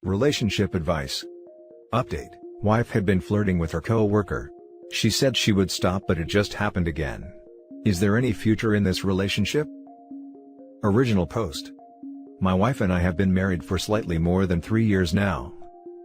Relationship advice. Update. Wife had been flirting with her co-worker. She said she would stop, but it just happened again. Is there any future in this relationship? Original post. My wife and I have been married for slightly more than 3 years now.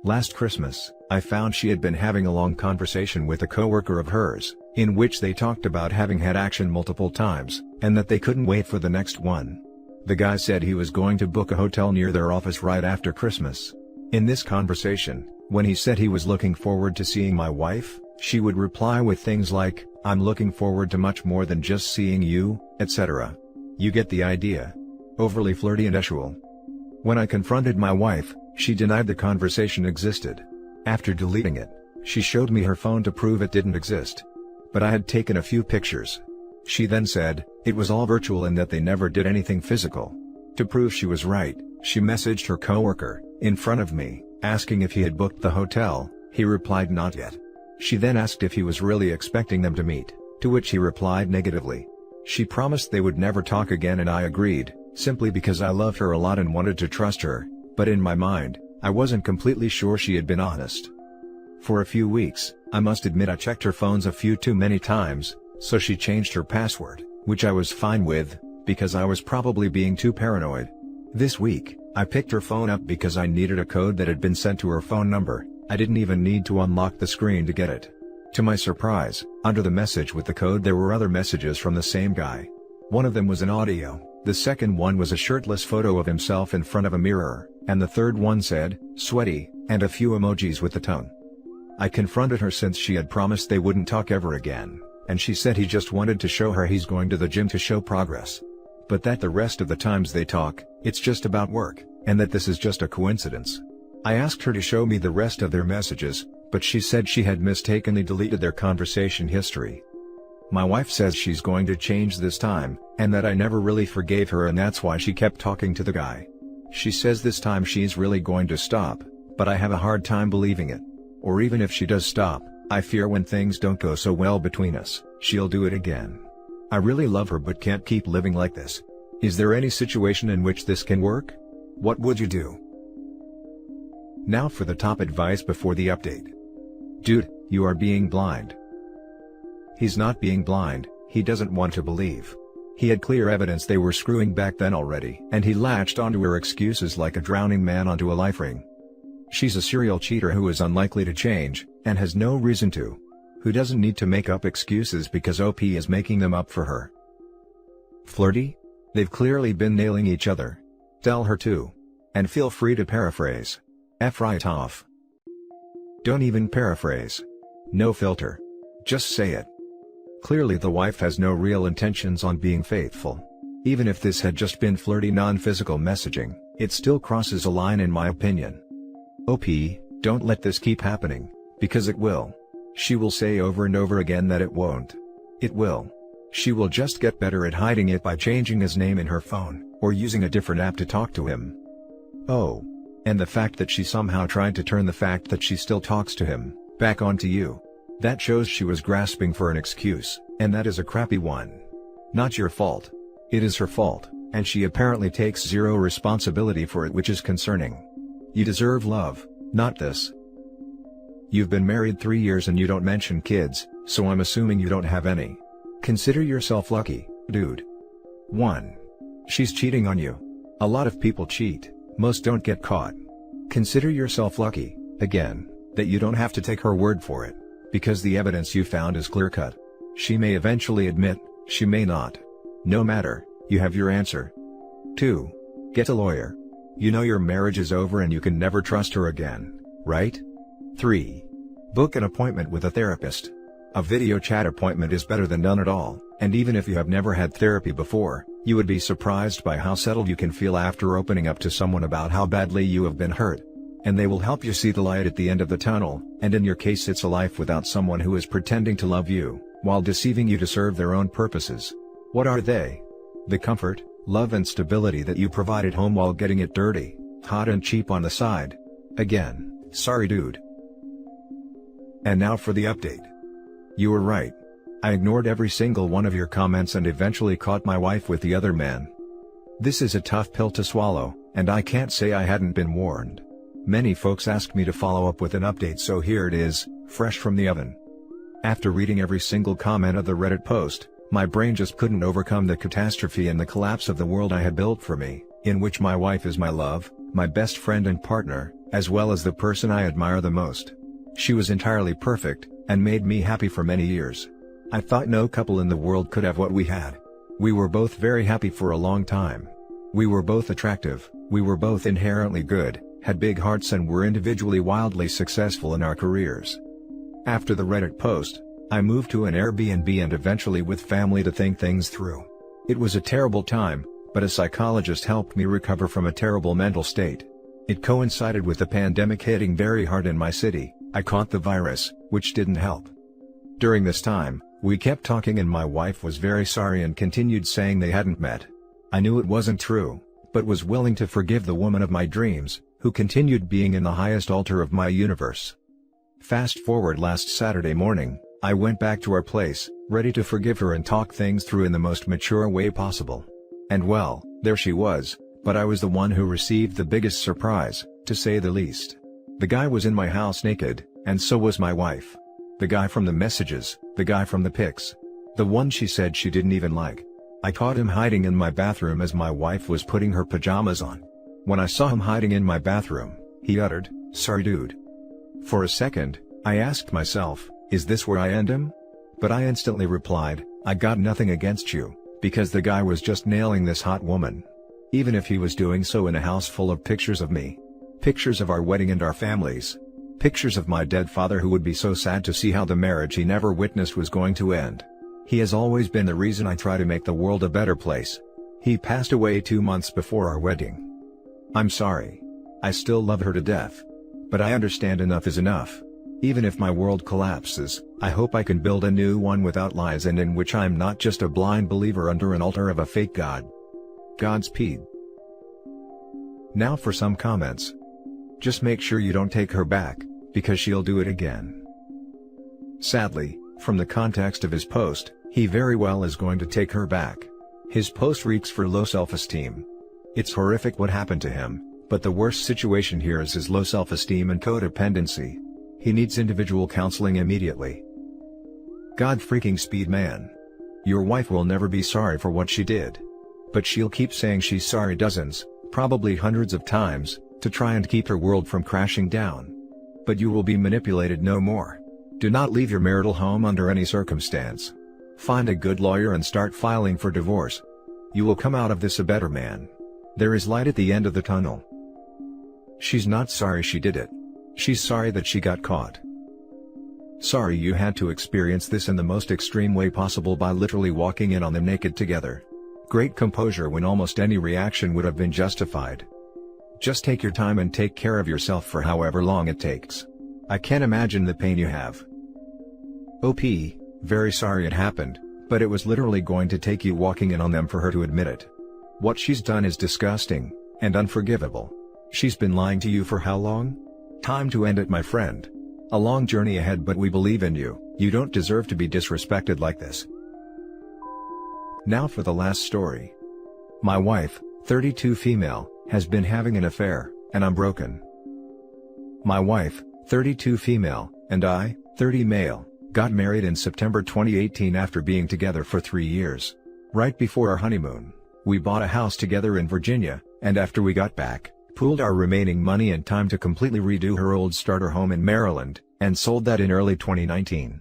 Last Christmas, I found she had been having a long conversation with a coworker of hers, in which they talked about having had action multiple times, and that they couldn't wait for the next one. The guy said he was going to book a hotel near their office right after Christmas. In this conversation, when he said he was looking forward to seeing my wife, she would reply with things like, "I'm looking forward to much more than just seeing you," etc. You get the idea. Overly flirty and sexual. When I confronted my wife, she denied the conversation existed. After deleting it, she showed me her phone to prove it didn't exist. But I had taken a few pictures. She then said, it was all virtual and that they never did anything physical. To prove she was right, she messaged her coworker, in front of me, asking if he had booked the hotel. He replied not yet. She then asked if he was really expecting them to meet, to which he replied negatively. She promised they would never talk again and I agreed, simply because I love her a lot and wanted to trust her, but in my mind, I wasn't completely sure she had been honest. For a few weeks, I must admit I checked her phones a few too many times, so she changed her password, which I was fine with, because I was probably being too paranoid. This week, I picked her phone up because I needed a code that had been sent to her phone number. I didn't even need to unlock the screen to get it. To my surprise, under the message with the code there were other messages from the same guy. One of them was an audio, the second one was a shirtless photo of himself in front of a mirror, and the third one said, "sweaty," and a few emojis with the tongue. I confronted her since she had promised they wouldn't talk ever again, and she said he just wanted to show her he's going to the gym to show progress. But that the rest of the times they talk, it's just about work, and that this is just a coincidence. I asked her to show me the rest of their messages, but she said she had mistakenly deleted their conversation history. My wife says she's going to change this time, and that I never really forgave her and that's why she kept talking to the guy. She says this time she's really going to stop, but I have a hard time believing it. Or even if she does stop, I fear when things don't go so well between us, she'll do it again. I really love her but can't keep living like this. Is there any situation in which this can work? What would you do? Now for the top advice before the update. Dude, you are being blind. He's not being blind, he doesn't want to believe. He had clear evidence they were screwing back then already, and he latched onto her excuses like a drowning man onto a life ring. She's a serial cheater who is unlikely to change, and has no reason to. Who doesn't need to make up excuses because OP is making them up for her. Flirty? They've clearly been nailing each other. Tell her to. And feel free to paraphrase. F right off. Don't even paraphrase. No filter. Just say it. Clearly the wife has no real intentions on being faithful. Even if this had just been flirty non-physical messaging, it still crosses a line in my opinion. OP, don't let this keep happening, because it will. She will say over and over again that it won't. It will. She will just get better at hiding it by changing his name in her phone, or using a different app to talk to him. Oh. And the fact that she somehow tried to turn the fact that she still talks to him, back onto you. That shows she was grasping for an excuse, and that is a crappy one. Not your fault. It is her fault, and she apparently takes zero responsibility for it, which is concerning. You deserve love, not this. You've been married 3 years and you don't mention kids, so I'm assuming you don't have any. Consider yourself lucky, dude. 1. She's cheating on you. A lot of people cheat, most don't get caught. Consider yourself lucky, again, that you don't have to take her word for it, because the evidence you found is clear-cut. She may eventually admit, she may not. No matter, you have your answer. 2. Get a lawyer. You know your marriage is over and you can never trust her again, right? 3. Book an appointment with a therapist. A video chat appointment is better than none at all, and even if you have never had therapy before, you would be surprised by how settled you can feel after opening up to someone about how badly you have been hurt. And they will help you see the light at the end of the tunnel, and in your case it's a life without someone who is pretending to love you, while deceiving you to serve their own purposes. What are they? The comfort, love and stability that you provide at home while getting it dirty, hot and cheap on the side. Again, sorry dude. And now for the update. You were right. I ignored every single one of your comments and eventually caught my wife with the other man. This is a tough pill to swallow, and I can't say I hadn't been warned. Many folks asked me to follow up with an update, so here it is, fresh from the oven. After reading every single comment of the Reddit post, my brain just couldn't overcome the catastrophe and the collapse of the world I had built for me, in which my wife is my love, my best friend and partner, as well as the person I admire the most. She was entirely perfect, and made me happy for many years. I thought no couple in the world could have what we had. We were both very happy for a long time. We were both attractive, we were both inherently good, had big hearts, and were individually wildly successful in our careers. After the Reddit post, I moved to an Airbnb and eventually with family to think things through. It was a terrible time, but a psychologist helped me recover from a terrible mental state. It coincided with the pandemic hitting very hard in my city. I caught the virus, which didn't help. During this time, we kept talking and my wife was very sorry and continued saying they hadn't met. I knew it wasn't true, but was willing to forgive the woman of my dreams, who continued being in the highest altar of my universe. Fast forward last Saturday morning, I went back to our place, ready to forgive her and talk things through in the most mature way possible. And well, there she was, but I was the one who received the biggest surprise, to say the least. The guy was in my house naked, and so was my wife. The guy from the messages, the guy from the pics. The one she said she didn't even like. I caught him hiding in my bathroom as my wife was putting her pajamas on. When I saw him hiding in my bathroom, he uttered, "Sorry dude." For a second, I asked myself, is this where I end him? But I instantly replied, I got nothing against you, because the guy was just nailing this hot woman. Even if he was doing so in a house full of pictures of me. Pictures of our wedding and our families. Pictures of my dead father who would be so sad to see how the marriage he never witnessed was going to end. He has always been the reason I try to make the world a better place. He passed away 2 months before our wedding. I'm sorry. I still love her to death. But I understand enough is enough. Even if my world collapses, I hope I can build a new one without lies and in which I'm not just a blind believer under an altar of a fake god. Godspeed. Now for some comments. Just make sure you don't take her back, because she'll do it again. Sadly, from the context of his post, he very well is going to take her back. His post reeks for low self-esteem. It's horrific what happened to him, but the worst situation here is his low self-esteem and codependency. He needs individual counseling immediately. God freaking speed man. Your wife will never be sorry for what she did. But she'll keep saying she's sorry dozens, probably hundreds of times, to try and keep her world from crashing down. But you will be manipulated no more. Do not leave your marital home under any circumstance. Find a good lawyer and start filing for divorce. You will come out of this a better man. There is light at the end of the tunnel. She's not sorry she did it. She's sorry that she got caught. Sorry you had to experience this in the most extreme way possible by literally walking in on them naked together. Great composure when almost any reaction would have been justified. Just take your time and take care of yourself for however long it takes. I can't imagine the pain you have. OP, very sorry it happened, but it was literally going to take you walking in on them for her to admit it. What she's done is disgusting, and unforgivable. She's been lying to you for how long? Time to end it, my friend. A long journey ahead, but we believe in you. You don't deserve to be disrespected like this. Now for the last story. My wife, 32 female, has been having an affair, and I'm broken. My wife, 32 female, and I, 30 male, got married in September 2018 after being together for 3 years. Right before our honeymoon, we bought a house together in Virginia, and after we got back, pooled our remaining money and time to completely redo her old starter home in Maryland, and sold that in early 2019.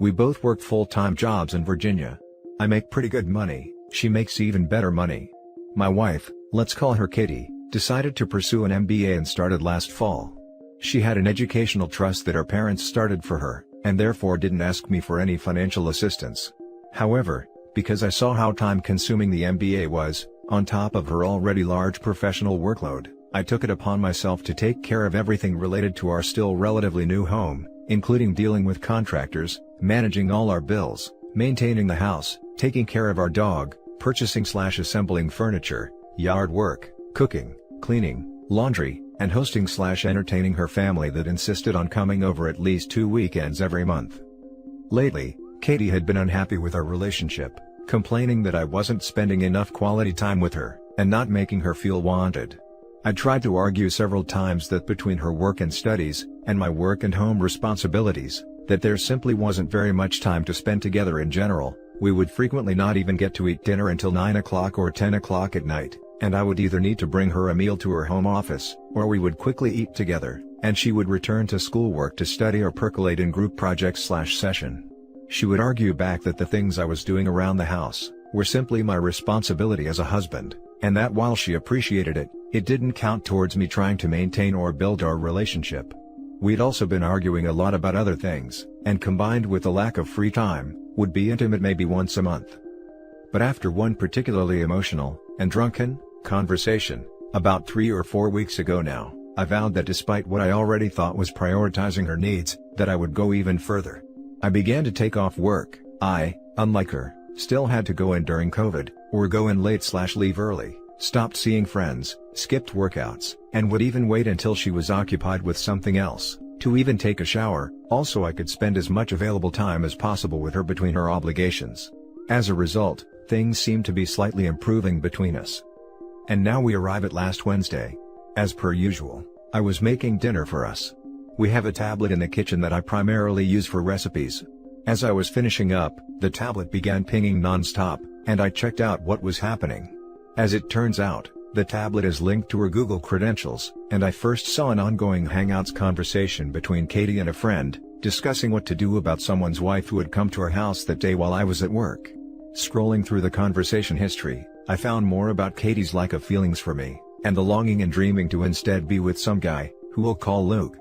We both worked full-time jobs in Virginia. I make pretty good money, she makes even better money. My wife, let's call her Katie, decided to pursue an MBA and started last fall. She had an educational trust that her parents started for her, and therefore didn't ask me for any financial assistance. However, because I saw how time-consuming the MBA was, on top of her already large professional workload, I took it upon myself to take care of everything related to our still relatively new home, including dealing with contractors, managing all our bills, maintaining the house, taking care of our dog, purchasing/assembling furniture, yard work, cooking, cleaning, laundry, and hosting/entertaining her family that insisted on coming over at least 2 weekends every month. Lately, Katie had been unhappy with our relationship, complaining that I wasn't spending enough quality time with her, and not making her feel wanted. I tried to argue several times that between her work and studies, and my work and home responsibilities, that there simply wasn't very much time to spend together in general. We would frequently not even get to eat dinner until 9 o'clock or 10 o'clock at night, and I would either need to bring her a meal to her home office, or we would quickly eat together, and she would return to schoolwork to study or percolate in group projects/session. She would argue back that the things I was doing around the house were simply my responsibility as a husband, and that while she appreciated it, it didn't count towards me trying to maintain or build our relationship. We'd also been arguing a lot about other things, and combined with the lack of free time, would be intimate maybe once a month. But after one particularly emotional, and drunken, conversation, about 3 or 4 weeks ago now, I vowed that despite what I already thought was prioritizing her needs, that I would go even further. I began to take off work. I, unlike her, still had to go in during COVID, or go in late/leave early, stopped seeing friends, skipped workouts, and would even wait until she was occupied with something else, to even take a shower, also I could spend as much available time as possible with her between her obligations. As a result, things seemed to be slightly improving between us. And now we arrive at last Wednesday. As per usual, I was making dinner for us. We have a tablet in the kitchen that I primarily use for recipes. As I was finishing up, the tablet began pinging non-stop, and I checked out what was happening. As it turns out, the tablet is linked to her Google credentials, and I first saw an ongoing Hangouts conversation between Katie and a friend, discussing what to do about someone's wife who had come to our house that day while I was at work. Scrolling through the conversation history, I found more about Katie's lack of feelings for me, and the longing and dreaming to instead be with some guy, who we'll call Luke.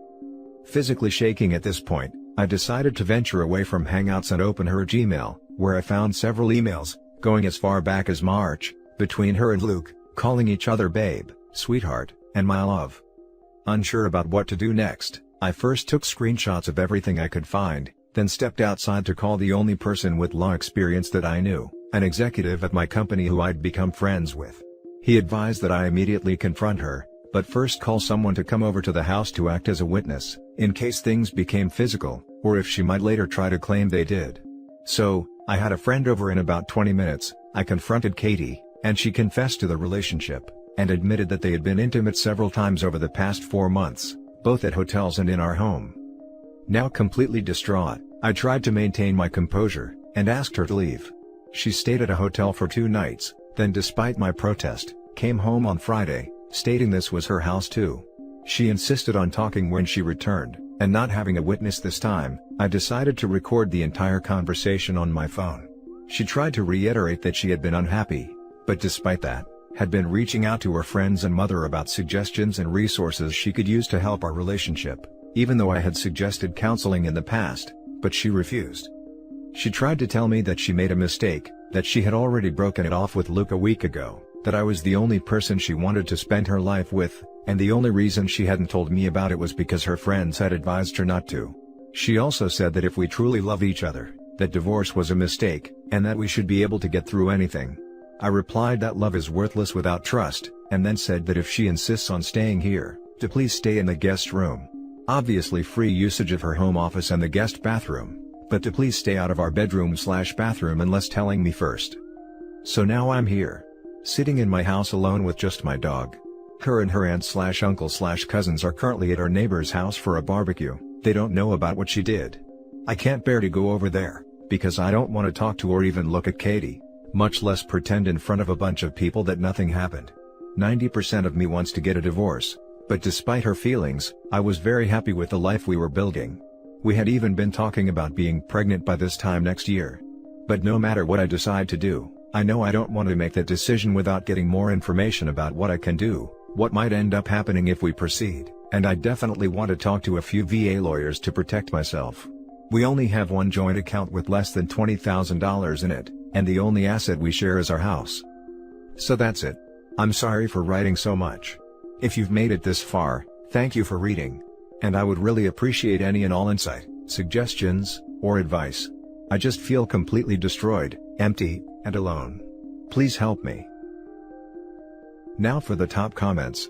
Physically shaking at this point, I decided to venture away from Hangouts and open her Gmail, where I found several emails, going as far back as March, between her and Luke, calling each other babe, sweetheart, and my love. Unsure about what to do next, I first took screenshots of everything I could find, then stepped outside to call the only person with law experience that I knew, an executive at my company who I'd become friends with. He advised that I immediately confront her, but first call someone to come over to the house to act as a witness, in case things became physical, or if she might later try to claim they did. So, I had a friend over in about 20 minutes, I confronted Katie, and she confessed to the relationship, and admitted that they had been intimate several times over the past 4 months, both at hotels and in our home. Now completely distraught, I tried to maintain my composure, and asked her to leave. She stayed at a hotel for 2 nights, then despite my protest, came home on Friday, stating this was her house too. She insisted on talking when she returned, and not having a witness this time, I decided to record the entire conversation on my phone. She tried to reiterate that she had been unhappy, but despite that, had been reaching out to her friends and mother about suggestions and resources she could use to help our relationship, even though I had suggested counseling in the past, but she refused. She tried to tell me that she made a mistake, that she had already broken it off with Luke a week ago, that I was the only person she wanted to spend her life with, and the only reason she hadn't told me about it was because her friends had advised her not to. She also said that if we truly loved each other, that divorce was a mistake, and that we should be able to get through anything. I replied that love is worthless without trust, and then said that if she insists on staying here, to please stay in the guest room. Obviously free usage of her home office and the guest bathroom, but to please stay out of our bedroom/bathroom unless telling me first. So now I'm here, sitting in my house alone with just my dog. Her and her aunt/uncle/cousins are currently at our neighbor's house for a barbecue. They don't know about what she did. I can't bear to go over there, because I don't want to talk to or even look at Katie, much less pretend in front of a bunch of people that nothing happened. 90% of me wants to get a divorce, but despite her feelings, I was very happy with the life we were building. We had even been talking about being pregnant by this time next year. But no matter what I decide to do, I know I don't want to make that decision without getting more information about what I can do, what might end up happening if we proceed, and I definitely want to talk to a few VA lawyers to protect myself. We only have one joint account with less than $20,000 in it, and the only asset we share is our house. So that's it. I'm sorry for writing so much. If you've made it this far, thank you for reading. And I would really appreciate any and all insight, suggestions, or advice. I just feel completely destroyed, empty, and alone. Please help me. Now for the top comments.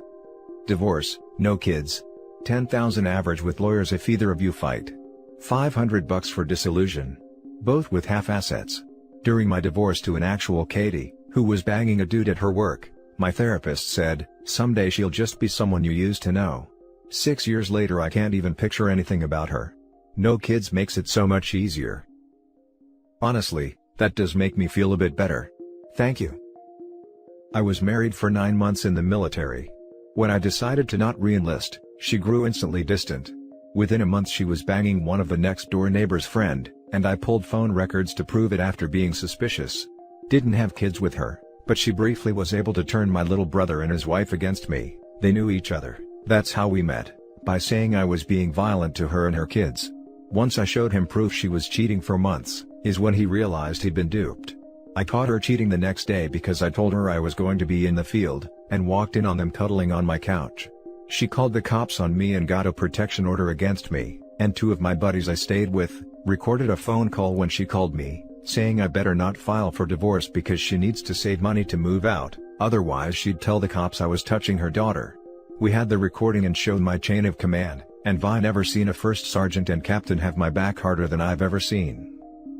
Divorce, no kids. 10,000 average with lawyers if either of you fight. $500 for disillusion. Both with half assets. During my divorce to an actual Katie, who was banging a dude at her work, My therapist said, someday she'll just be someone you used to know. 6 years later I can't even picture anything about her. No kids makes it so much easier. Honestly, that does make me feel a bit better. Thank you. I was married for 9 months in the military. When I decided to not re-enlist, she grew instantly distant. Within a month she was banging one of the next door neighbor's friend, and I pulled phone records to prove it after being suspicious. Didn't have kids with her, but she briefly was able to turn my little brother and his wife against me. They knew each other. That's how we met, by saying I was being violent to her and her kids. Once I showed him proof she was cheating for months, is when he realized he'd been duped. I caught her cheating the next day because I told her I was going to be in the field, and walked in on them cuddling on my couch. She called the cops on me and got a protection order against me, and 2 of my buddies I stayed with, recorded a phone call when she called me, saying I better not file for divorce because she needs to save money to move out, otherwise she'd tell the cops I was touching her daughter. We had the recording and showed my chain of command, and I never seen a first sergeant and captain have my back harder than I've ever seen.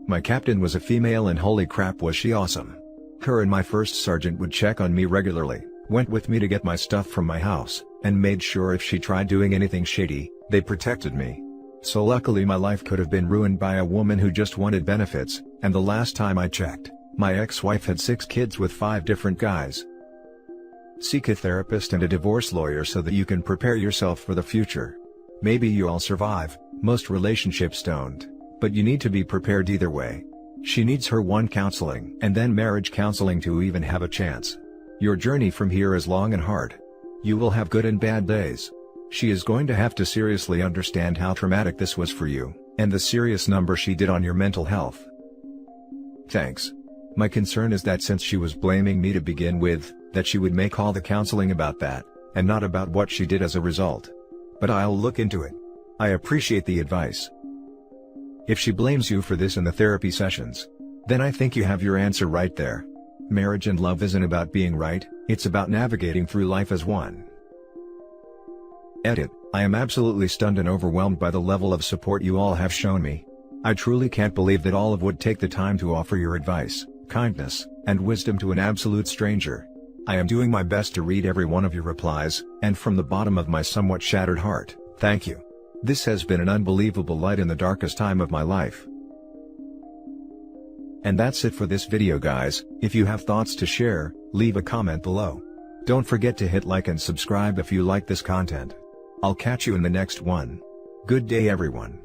My captain was a female and holy crap was she awesome. Her and my first sergeant would check on me regularly, went with me to get my stuff from my house, and made sure if she tried doing anything shady, they protected me. So luckily my life could have been ruined by a woman who just wanted benefits, and the last time I checked, my ex-wife had 6 kids with 5 different guys. Seek a therapist and a divorce lawyer so that you can prepare yourself for the future. Maybe you'll survive, most relationships don't, but you need to be prepared either way. She needs her one counseling and then marriage counseling to even have a chance. Your journey from here is long and hard. You will have good and bad days. She is going to have to seriously understand how traumatic this was for you, and the serious number she did on your mental health. Thanks. My concern is that since she was blaming me to begin with, that she would make all the counseling about that, and not about what she did as a result. But I'll look into it. I appreciate the advice. If she blames you for this in the therapy sessions, then I think you have your answer right there. Marriage and love isn't about being right, it's about navigating through life as one. Edit: I am absolutely stunned and overwhelmed by the level of support you all have shown me. I truly can't believe that all of would take the time to offer your advice, kindness, and wisdom to an absolute stranger. I am doing my best to read every one of your replies, and from the bottom of my somewhat shattered heart, thank you. This has been an unbelievable light in the darkest time of my life. And that's it for this video guys. If you have thoughts to share, leave a comment below. Don't forget to hit like and subscribe if you like this content. I'll catch you in the next one. Good day everyone.